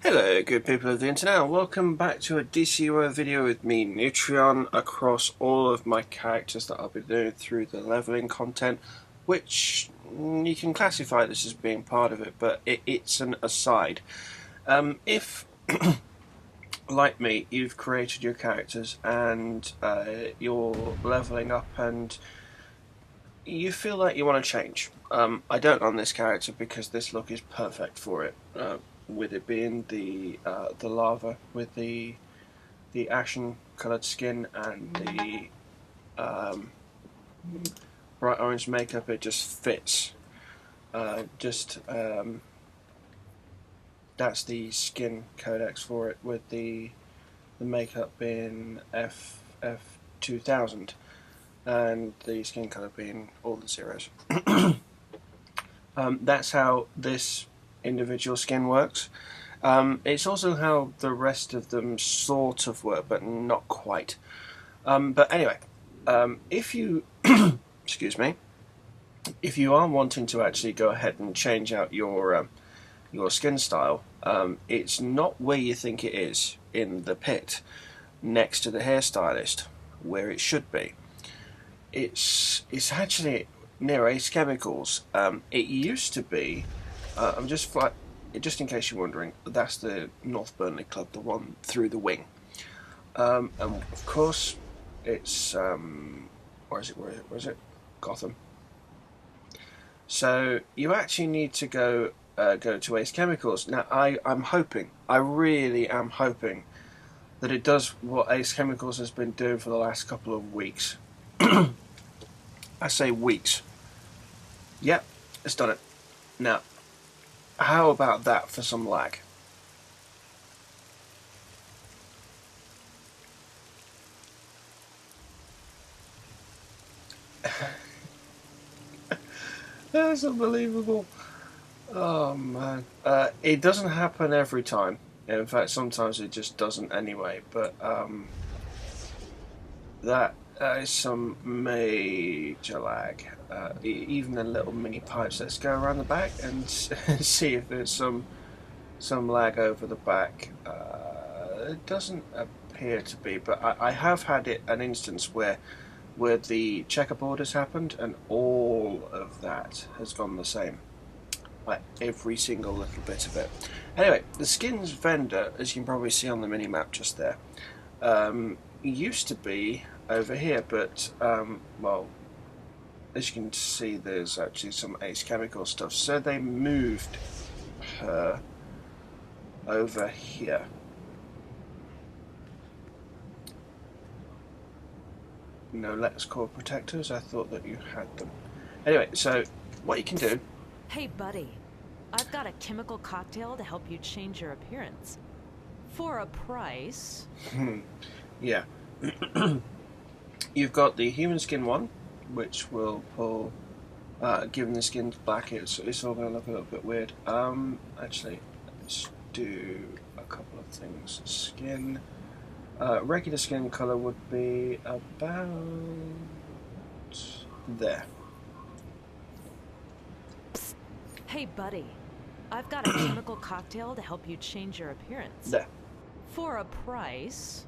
Hello good people of the internet, and welcome back to a DCUO video with me, newtrion, across all of my characters that I'll be doing through the leveling content, which you can classify this as being part of it, but it's an aside. If, like me, you've created your characters and you're leveling up and you feel like you want to change. I don't on this character because this look is perfect for it. With it being the lava with the ashen coloured skin and the bright orange makeup, it just fits. That's the skin codex for it, with the makeup being FF2000 and the skin colour being all the zeros. That's how this individual skin works. It's also how the rest of them sort of work, but not quite. But anyway, if you excuse me, if you are wanting to actually go ahead and change out your skin style, it's not where you think it is, in the pit next to the hairstylist, where it should be. It's actually near Ace Chemicals. It used to be. Just in case you're wondering, that's the North Burnley Club, the one through the wing. And of course, it's where is it? Gotham. So you actually need to go to Ace Chemicals. Now, I really am hoping that it does what Ace Chemicals has been doing for the last couple of weeks. I say weeks. Yep, it's done it. Now, how about that for some lag? That's unbelievable. Oh man. It doesn't happen every time. In fact, sometimes it just doesn't anyway. But that is some major lag. Even the little mini pipes. Let's go around the back and see if there's some lag over the back. It doesn't appear to be, but I have had an instance where the checkerboard has happened and all of that has gone the same. Like every single little bit of it. Anyway, the skins vendor, as you can probably see on the mini map just there, used to be over here, but well, as you can see, there's actually some Ace Chemical stuff, so they moved her over here. No Lex Core protectors, I thought that you had them. Anyway, so what you can do... Hey buddy, I've got a chemical cocktail to help you change your appearance. For a price. Yeah. You've got the human skin one, which will pull, given the skin's black, it's all going to look a little bit weird. Actually, let's do a couple of things. Skin, regular skin colour would be about there. Psst. Hey buddy, I've got a chemical cocktail to help you change your appearance. There. For a price.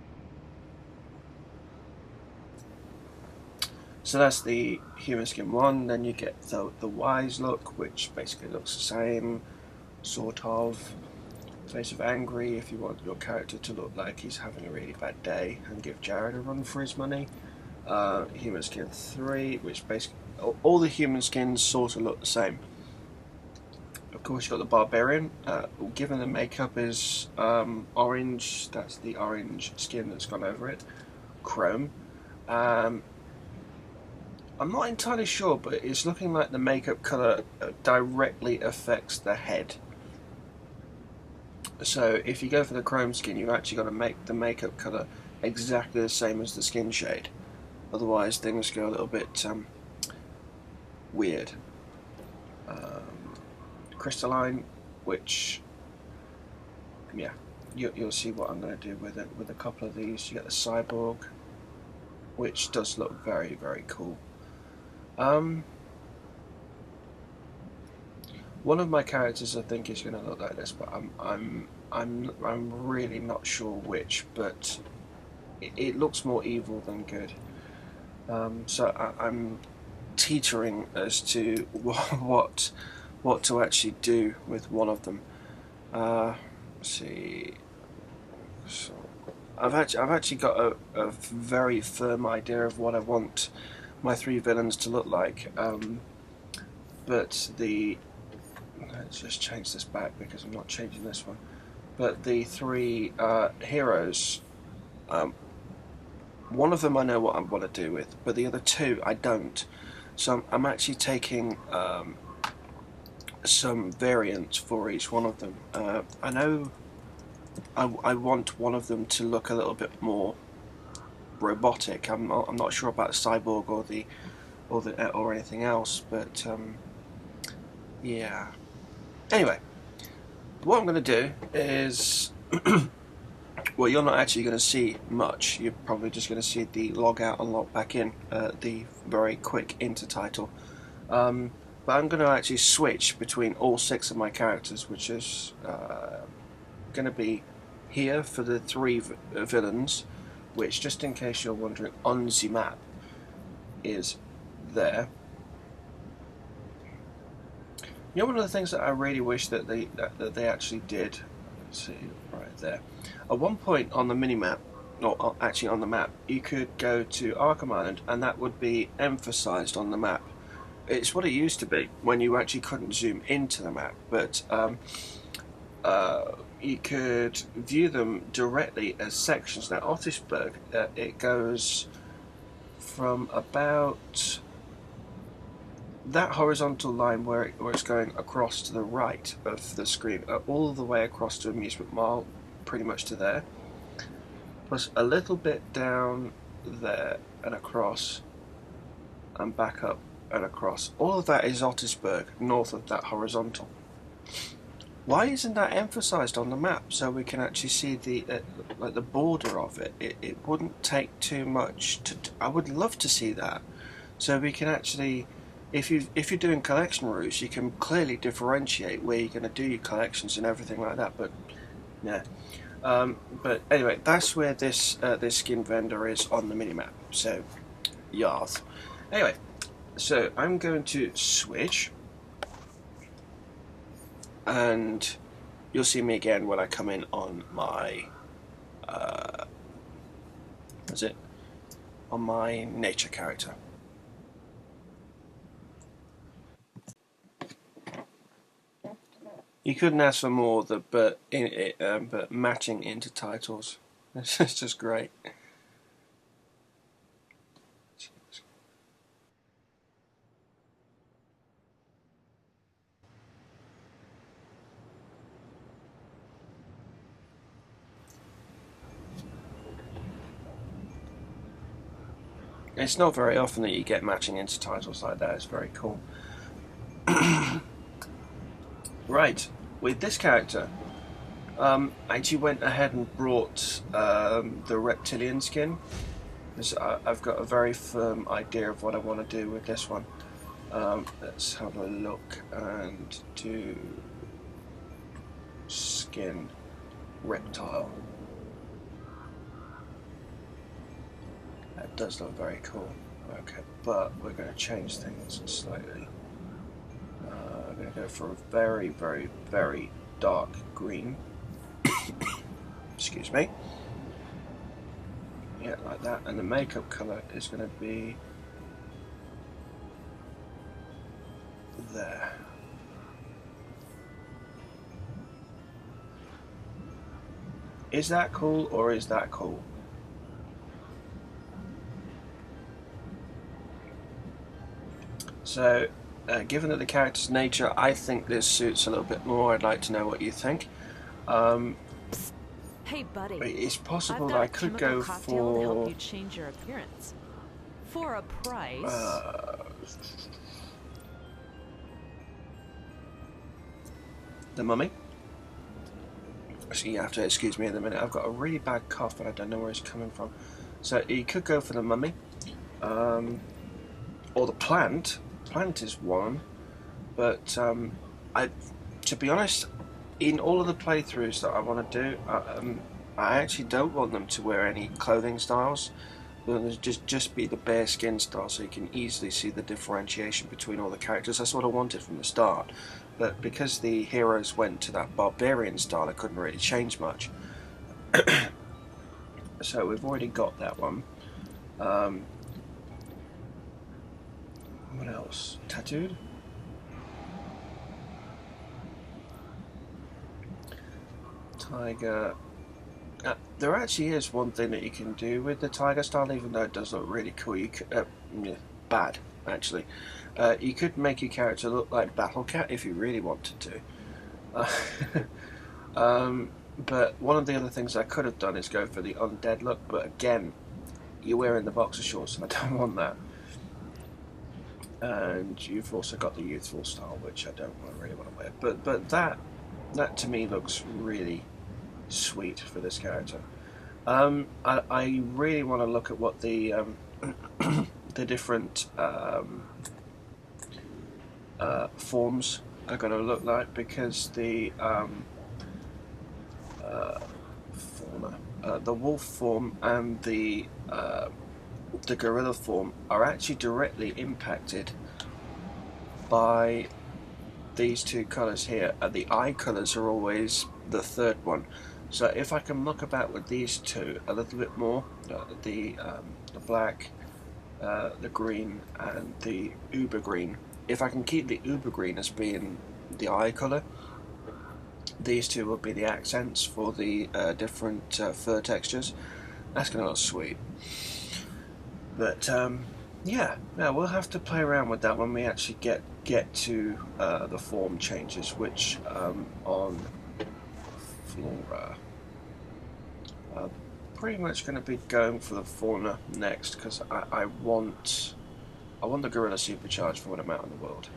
So that's the human skin one. Then you get the wise look, which basically looks the same, sort of. Face of angry, if you want your character to look like he's having a really bad day and give Jared a run for his money. Human skin 3, which basically all the human skins sort of look the same. Of course, you've got the barbarian. Given the makeup is orange, that's the orange skin that's gone over it. Chrome. I'm not entirely sure, but it's looking like the makeup colour directly affects the head. So if you go for the chrome skin, you've actually got to make the makeup colour exactly the same as the skin shade. Otherwise things go a little bit weird. Crystalline, which, yeah, you'll see what I'm going to do with it. With a couple of these, you get the cyborg, which does look very, very cool. One of my characters I think is going to look like this, but I'm really not sure which. But it looks more evil than good. So I'm teetering as to what to actually do with one of them. Let's see. So I've actually got a very firm idea of what I want my three villains to look like. But let's just change this back because I'm not changing this one. But the three heroes, one of them I know what I want to do with, but the other two I don't. So I'm actually taking some variants for each one of them. I know I want one of them to look a little bit more robotic. I'm not sure about the cyborg or anything else, but yeah. Anyway, what I'm going to do is, well, you're not actually going to see much. You're probably just going to see the log out and log back in, the very quick intertitle. But I'm going to actually switch between all 6 of my characters, which is going to be here for the 3 villains, which, just in case you're wondering, on the map is there. You know, one of the things that I really wish that they actually did, let's see, right there. At one point on the mini-map, or actually on the map, you could go to Arkham Island and that would be emphasised on the map. It's what it used to be when you actually couldn't zoom into the map, but you could view them directly as sections. Now, Otisburg, it goes from about that horizontal line where it's going across to the right of the screen, all the way across to Amusement Mile, pretty much to there, plus a little bit down there and across and back up and across. All of that is Otisburg, north of that horizontal. Why isn't that emphasised on the map so we can actually see the like the border of it? It wouldn't take too much to. I would love to see that, so we can actually. If you're doing collection routes, you can clearly differentiate where you're going to do your collections and everything like that. But yeah, but anyway, that's where this skin vendor is on the minimap. So, yards. Anyway, so I'm going to switch, and you'll see me again when I come in on my on my nature character. You couldn't ask for more, but matching intertitles. It's just great. It's not very often that you get matching intertitles like that. It's very cool. Right, with this character, I actually went ahead and brought the reptilian skin. I've got a very firm idea of what I want to do with this one. Let's have a look and do skin reptile. That does look very cool. Okay, but we're going to change things slightly. I'm going to go for a very, very, very dark green. Excuse me. Yeah, like that. And the makeup colour is going to be there. Is that cool or is that cool? So, given that the character's nature, I think this suits a little bit more. I'd like to know what you think. Hey, buddy. It's possible that I've I got a could chemical go cocktail to help for you change your appearance. For a price. The Mummy. So you have to excuse me in a minute. I've got a really bad cough and I don't know where it's coming from. So you could go for the Mummy, or the Plant. Plant is one, but To be honest, in all of the playthroughs that I want to do, I actually don't want them to wear any clothing styles. They'll just be the bare skin style, so you can easily see the differentiation between all the characters. That's what I wanted from the start. But because the heroes went to that barbarian style, I couldn't really change much. So we've already got that one. What else? Tattooed? Tiger. There actually is one thing that you can do with the tiger style, even though it does look really cool. You could, bad actually. You could make your character look like Battle Cat if you really wanted to. But one of the other things I could have done is go for the undead look, but again, you're wearing the boxer shorts, and I don't want that. And you've also got the youthful style, which I don't really want to wear. But that to me looks really sweet for this character. I really want to look at what the the different forms are going to look like, because the fauna, the wolf form and the gorilla form are actually directly impacted by these two colours here. The eye colours are always the third one. So if I can muck about with these two a little bit more, the black, the green, and the uber green. If I can keep the uber green as being the eye colour, these two will be the accents for the different fur textures. That's going to look sweet. But yeah, we'll have to play around with that when we actually get to the form changes, which on Flora, I'm pretty much going to be going for the fauna next, because I want the gorilla supercharged for when I'm out in the world.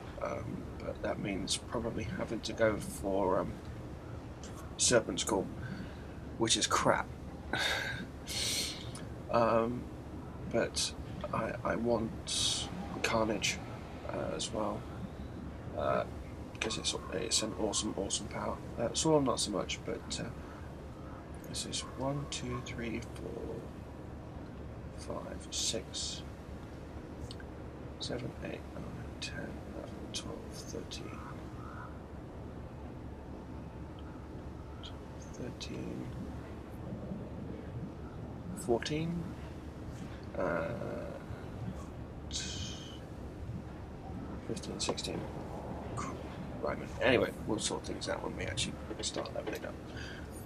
But that means probably having to go for Serpent's Call, which is crap. But I want Carnage as well, because it's an awesome power. Swarm not so much, but this is 1, 2, 3, 4, 5, 6, 7, 8, 9, 10, 11, 12, 13, 14, 15, 16. Right, anyway, we'll sort things out when we actually start leveling up.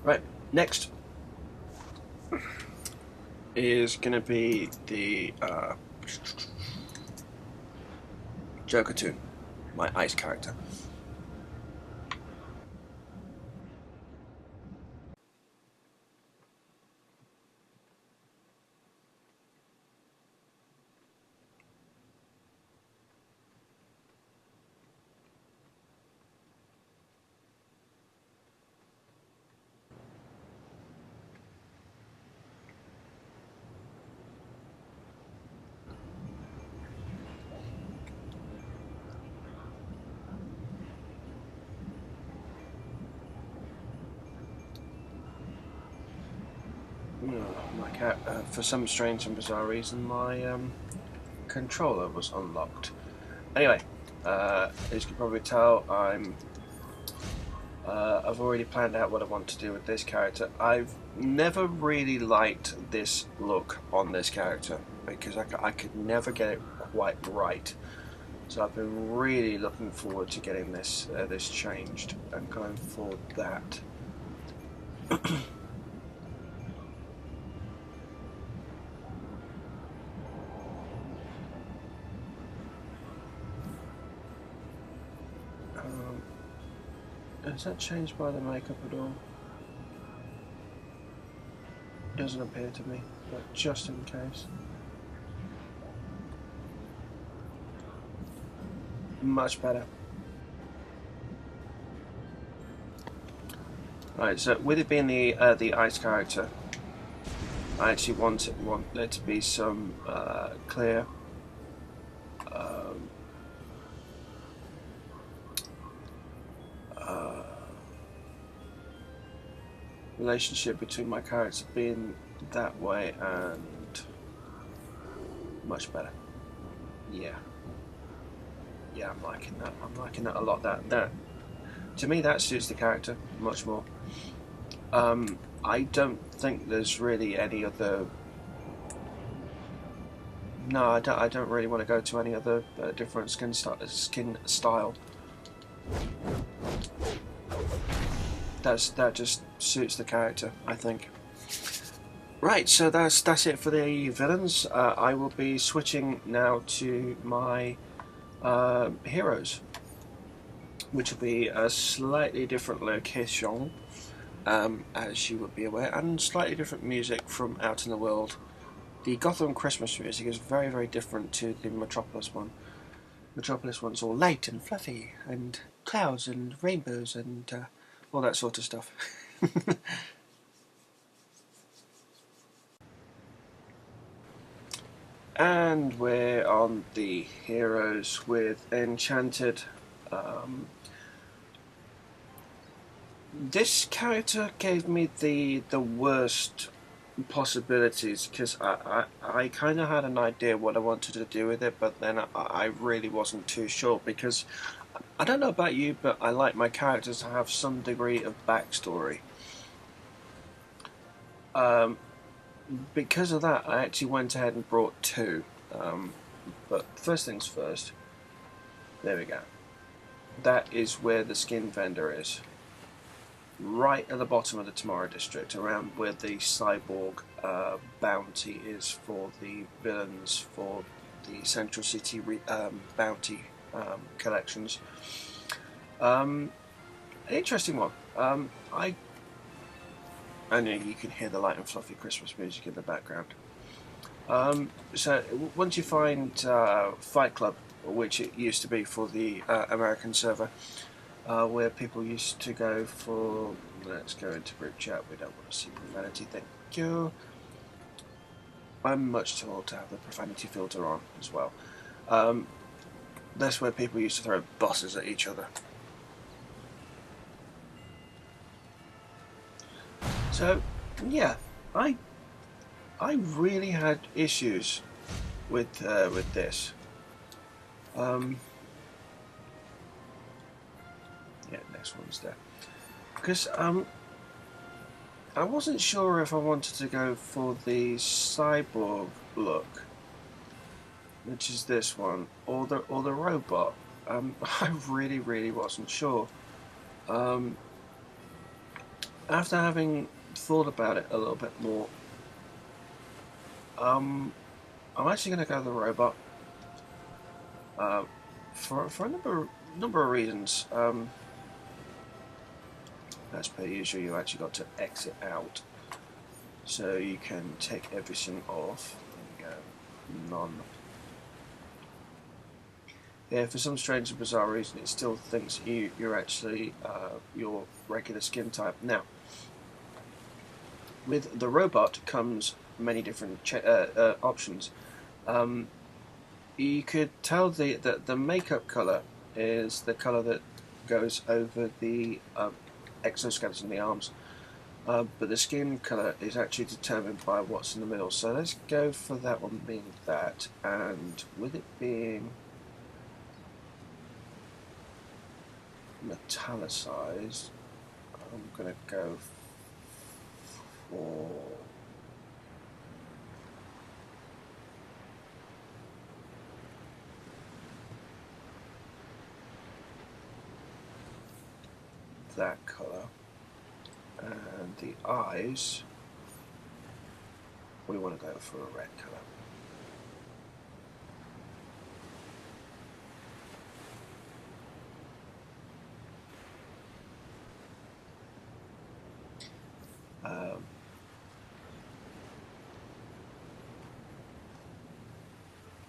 Right, next is going to be the Joker 2, my ice character. My cat, for some strange and bizarre reason, my controller was unlocked. Anyway, as you can probably tell, I've already planned out what I want to do with this character. I've never really liked this look on this character, because I could never get it quite right. So I've been really looking forward to getting this changed and going for that. Is that changed by the makeup at all? Doesn't appear to me, but just in case. Much better. Right, so with it being the ice character, I actually want there to be some clear relationship between my character being that way and much better. Yeah, I'm liking that. I'm liking that a lot. That to me, that suits the character much more. I don't think there's really any other. No, I don't really want to go to any other different skin style. That just suits the character, I think. Right, so that's it for the villains. I will be switching now to my heroes, which will be a slightly different location, as you would be aware, and slightly different music from out in the world. The Gotham Christmas music is very, very different to the Metropolis one. Metropolis one's all light and fluffy, and clouds and rainbows and all that sort of stuff. And we're on the heroes with Enchanted. This character gave me the worst possibilities, because I kind of had an idea what I wanted to do with it, but then I really wasn't too sure, because I don't know about you, but I like my characters to have some degree of backstory. Because of that, I actually went ahead and brought two. But first things first, there we go. That is where the skin vendor is. Right at the bottom of the Tomorrow District, around where the cyborg bounty is for the villains for the Central City bounty collections. An interesting one. I know you can hear the light and fluffy Christmas music in the background. So once you find Fight Club, which it used to be for the American server, where people used to go for, let's go into group chat, we don't want to see profanity, thank you. I'm much too old to have the profanity filter on as well. That's where people used to throw bosses at each other. So, yeah, I really had issues with this. Yeah, next one's there. Because I wasn't sure if I wanted to go for the cyborg look, which is this one, or the robot. I really wasn't sure. After having thought about it a little bit more, I'm actually going to go with the robot for a number of reasons. As per usual, you actually got to exit out, so you can take everything off. There we go, none. Yeah, for some strange and bizarre reason, it still thinks you're actually your regular skin type. Now, with the robot comes many different options. You could tell that the makeup colour is the colour that goes over the exoskeleton, the arms, but the skin colour is actually determined by what's in the middle. So let's go for that one being that, and with it being metallicized, I'm going to go for that colour, and the eyes, we want to go for a red colour.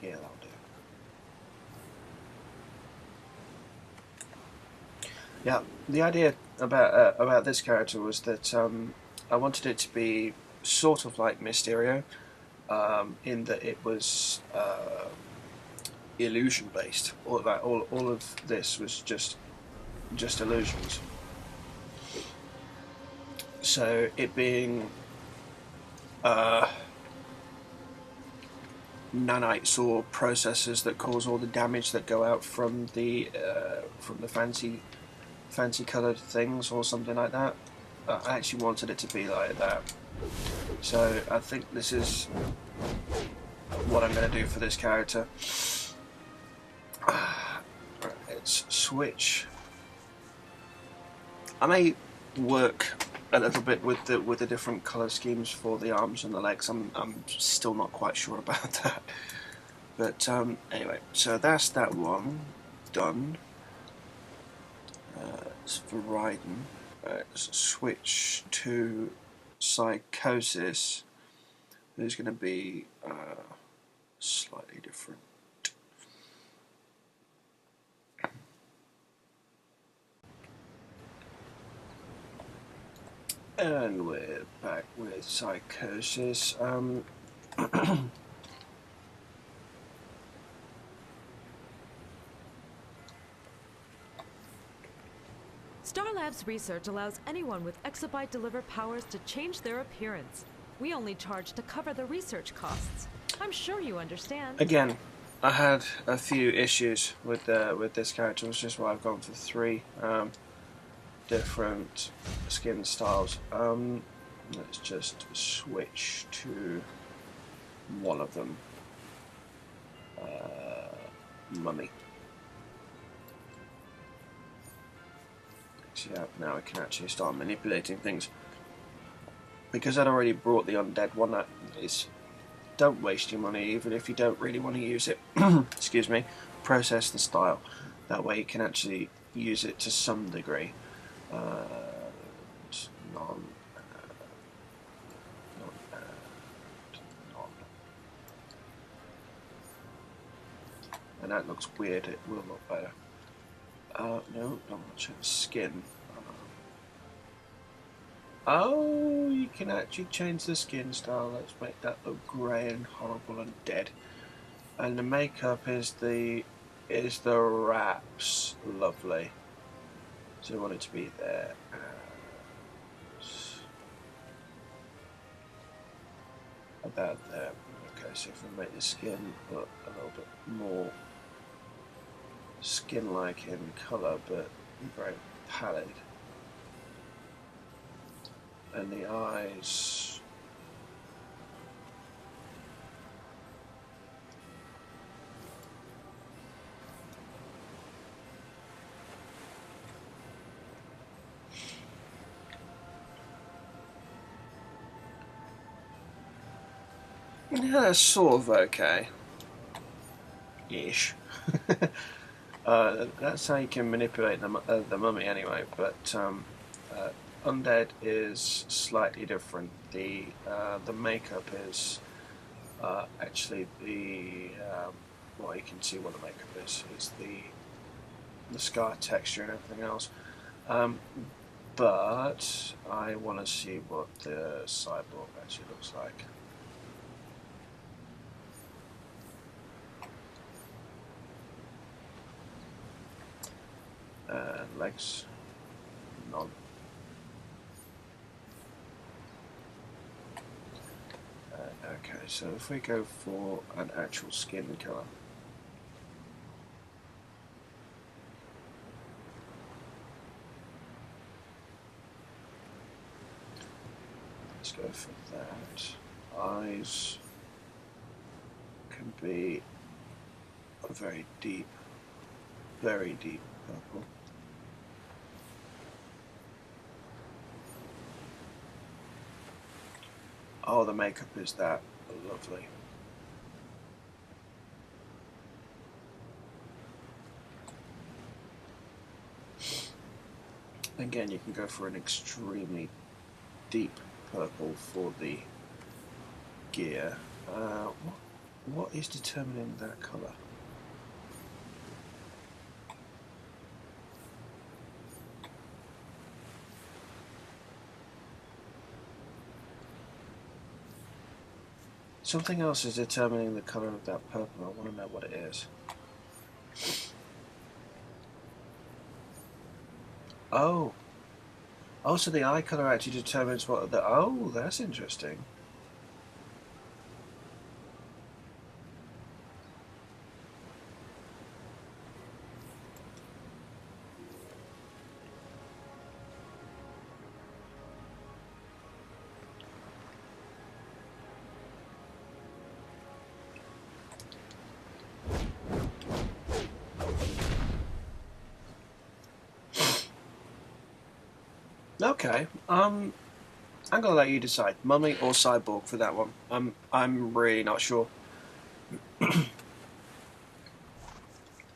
Yeah, that'll do. Yeah, the idea about this character was that I wanted it to be sort of like Mysterio, in that it was illusion based. All of this was just illusions. So it being nanites or processors that cause all the damage that go out from the fancy coloured things or something like that. I actually wanted it to be like that. So I think this is what I'm going to do for this character. Let's switch. I may work a little bit with the different colour schemes for the arms and the legs. I'm still not quite sure about that. But anyway, so that's that one done. It's for Brighton. Let's switch to Psychosis. Who's going to be slightly different. And we're back with Psychosis. Star Labs research allows anyone with exabyte deliver powers to change their appearance. We only charge to cover the research costs. I'm sure you understand. Again, I had a few issues with this character, which is why I've gone for 3 different skin styles. Let's just switch to one of them. Mummy. Yeah, now I can actually start manipulating things. Because I'd already brought the undead one, that is, don't waste your money, even if you don't really want to use it. Excuse me. Process the style. That way you can actually use it to some degree. None. And that looks weird, it will look better. No, don't check the skin. Oh, you can actually change the skin style. Let's make that look grey and horrible and dead. And the makeup is the wraps. Lovely. So we want it to be there. About there. Okay, so if we make the skin look a little bit more skin-like in colour, but very pallid. And the eyes. Yeah, that's sort of okay. Ish. That's how you can manipulate the mummy anyway, but undead is slightly different. The makeup is actually the well, you can see what the makeup is the scar texture and everything else. But I want to see what the cyborg actually looks like. Legs, none. Okay, so if we go for an actual skin colour, let's go for that. Eyes can be a very deep purple. Oh, the makeup is that lovely. Again, you can go for an extremely deep purple for the gear. What is determining that colour? Something else is determining the colour of that purple. I want to know what it is. Oh, Oh, so the eye colour actually determines what the... Oh, that's interesting. Okay. I'm gonna let you decide, mummy or cyborg for that one. I'm really not sure.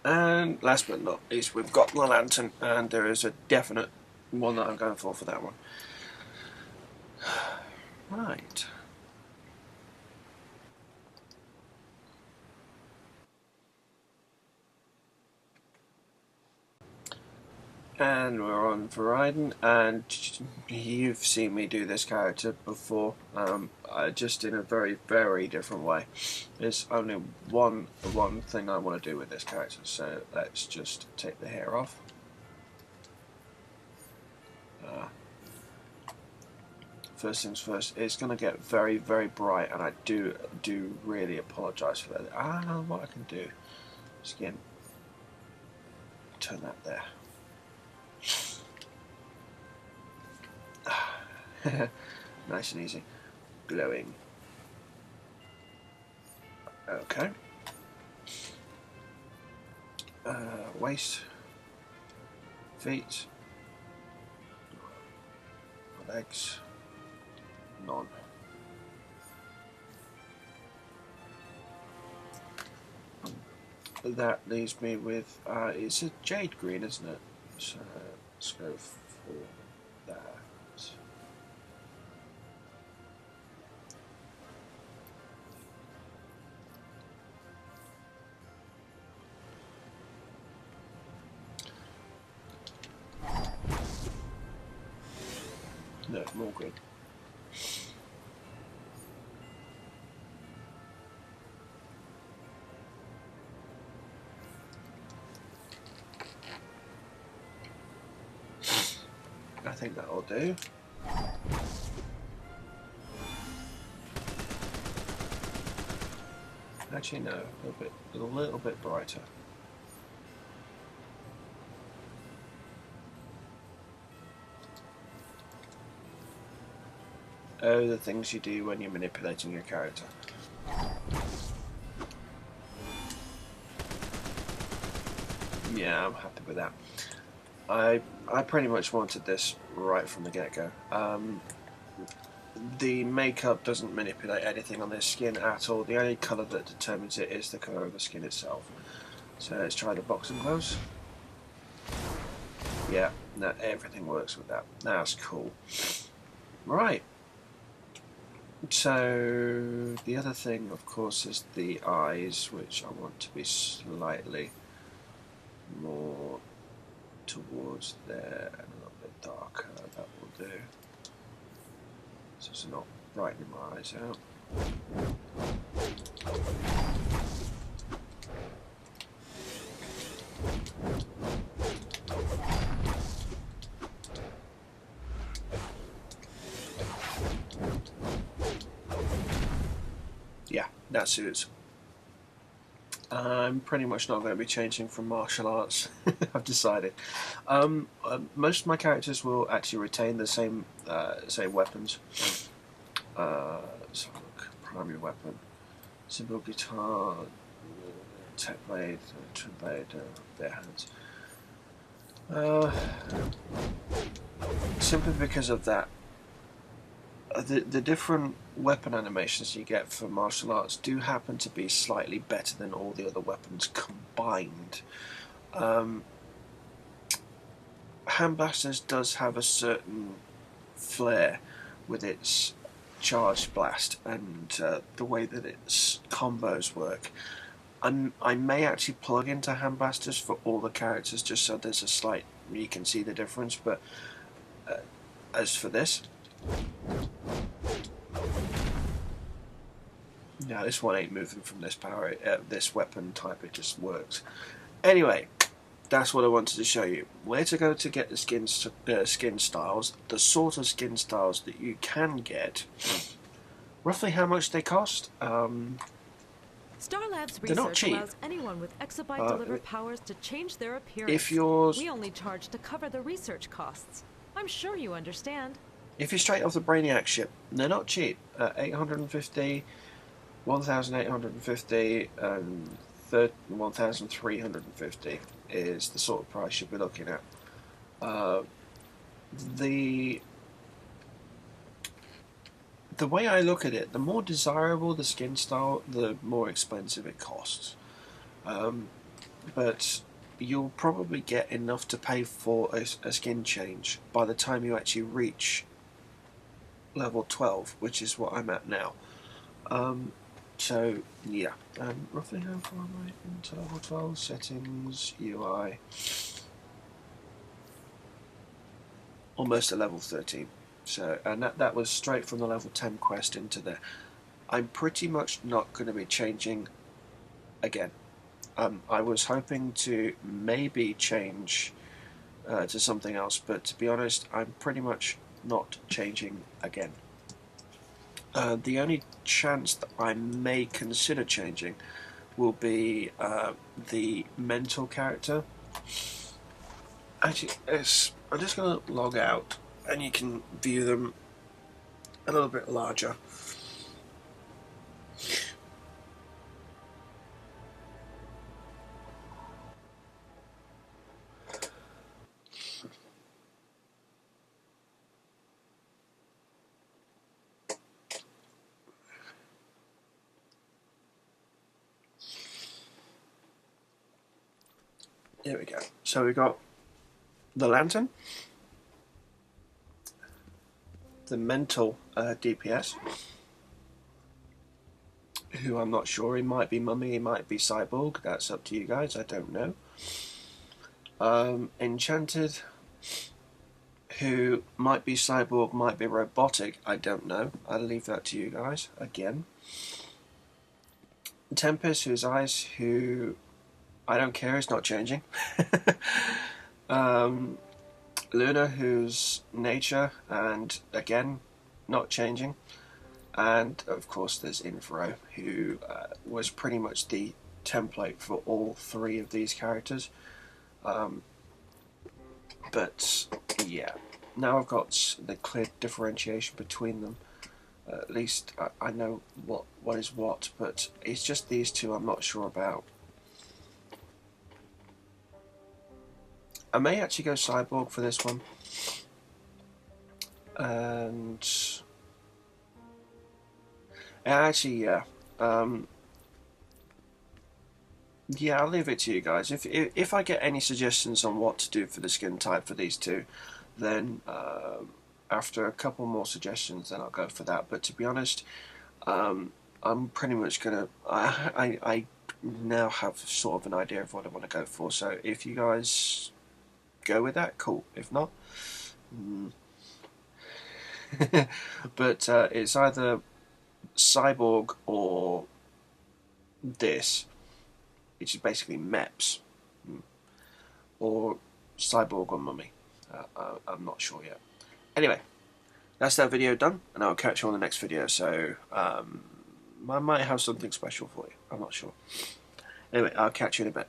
And last but not least, we've got the lantern, and there is a definite one that I'm going for that one. Right. And we're on Brighton, and you've seen me do this character before, just in a very, very different way. There's only one thing I want to do with this character, so let's just take the hair off. First things first, it's going to get very, very bright, and I do really apologise for that. I don't know what I can do. Skin. Turn that there. Nice and easy. Glowing. Okay. Waist. Feet. Legs. None. That leaves me with, it's a jade green, isn't it? So let's go for that. No, more green. I think that'll do. Actually, no, a little bit brighter. Oh, the things you do when you're manipulating your character. Yeah, I'm happy with that. I pretty much wanted this right from the get-go. The makeup doesn't manipulate anything on this skin at all. The only colour that determines it is the colour of the skin itself. So let's try the boxing gloves. Yeah, no, everything works with that. That's cool. Right. So the other thing, of course, is the eyes, which I want to be slightly more towards there and a little bit darker. That will do. So it's not brightening my eyes out. Yeah, that suits. I'm pretty much not going to be changing from martial arts. I've decided. Most of my characters will actually retain the same weapons. So look, primary weapon, simple guitar, tech blade, twin blade, bare hands. Simply because of that. The different weapon animations you get for martial arts do happen to be slightly better than all the other weapons combined. Hand Blasters does have a certain flair with its charged blast and the way that its combos work. I may actually plug into Hand Blasters for all the characters just so there's a slight, you can see the difference, but as for this, no, this one ain't moving from this power, this weapon type, it just works. Anyway, that's what I wanted to show you. Where to go to get the skin styles, the sort of skin styles that you can get, roughly how much they cost. Star Labs They're not research cheap. allows anyone with exabyte deliver powers to change their appearance. If you're We only charge to cover the research costs. I'm sure you understand. If you're straight off the Brainiac ship, they're not cheap. 850, 1,850, and 1,350 is the sort of price you'll be looking at. The way I look at it, the more desirable the skin style, the more expensive it costs. But you'll probably get enough to pay for a skin change by the time you actually reach level 12, which is what I'm at now. So yeah, roughly how far am I into level 12? Settings, UI, almost at level 13. So, and that was straight from the level 10 quest into there. I'm pretty much not going to be changing again. I was hoping to maybe change to something else, but to be honest, I'm pretty much not changing again. The only chance that I may consider changing will be the mental character. Actually, I'm just going to log out and you can view them a little bit larger. There we go. So we've got the Lantern, the mental DPS, who I'm not sure, he might be Mummy, he might be Cyborg, that's up to you guys, I don't know. Enchanted, who might be Cyborg, might be Robotic, I don't know, I'll leave that to you guys, again. Tempest, who's Ice, who I don't care, it's not changing. Luna, who's Nature, and again, not changing. And of course there's Infro, who was pretty much the template for all three of these characters. But yeah, now I've got the clear differentiation between them. At least I know what is what, but it's just these two I'm not sure about. I may actually go Cyborg for this one. And actually, yeah. Yeah, I'll leave it to you guys. If I get any suggestions on what to do for the skin type for these two, then after a couple more suggestions, then I'll go for that. But to be honest, I'm pretty much gonna. I now have sort of an idea of what I want to go for. So if you guys go with that, cool. If not, but it's either Cyborg or this, which is basically MEPS, or Cyborg or Mummy. I'm not sure yet. Anyway, that's that video done, and I'll catch you on the next video. So I might have something special for you. I'm not sure. Anyway, I'll catch you in a bit.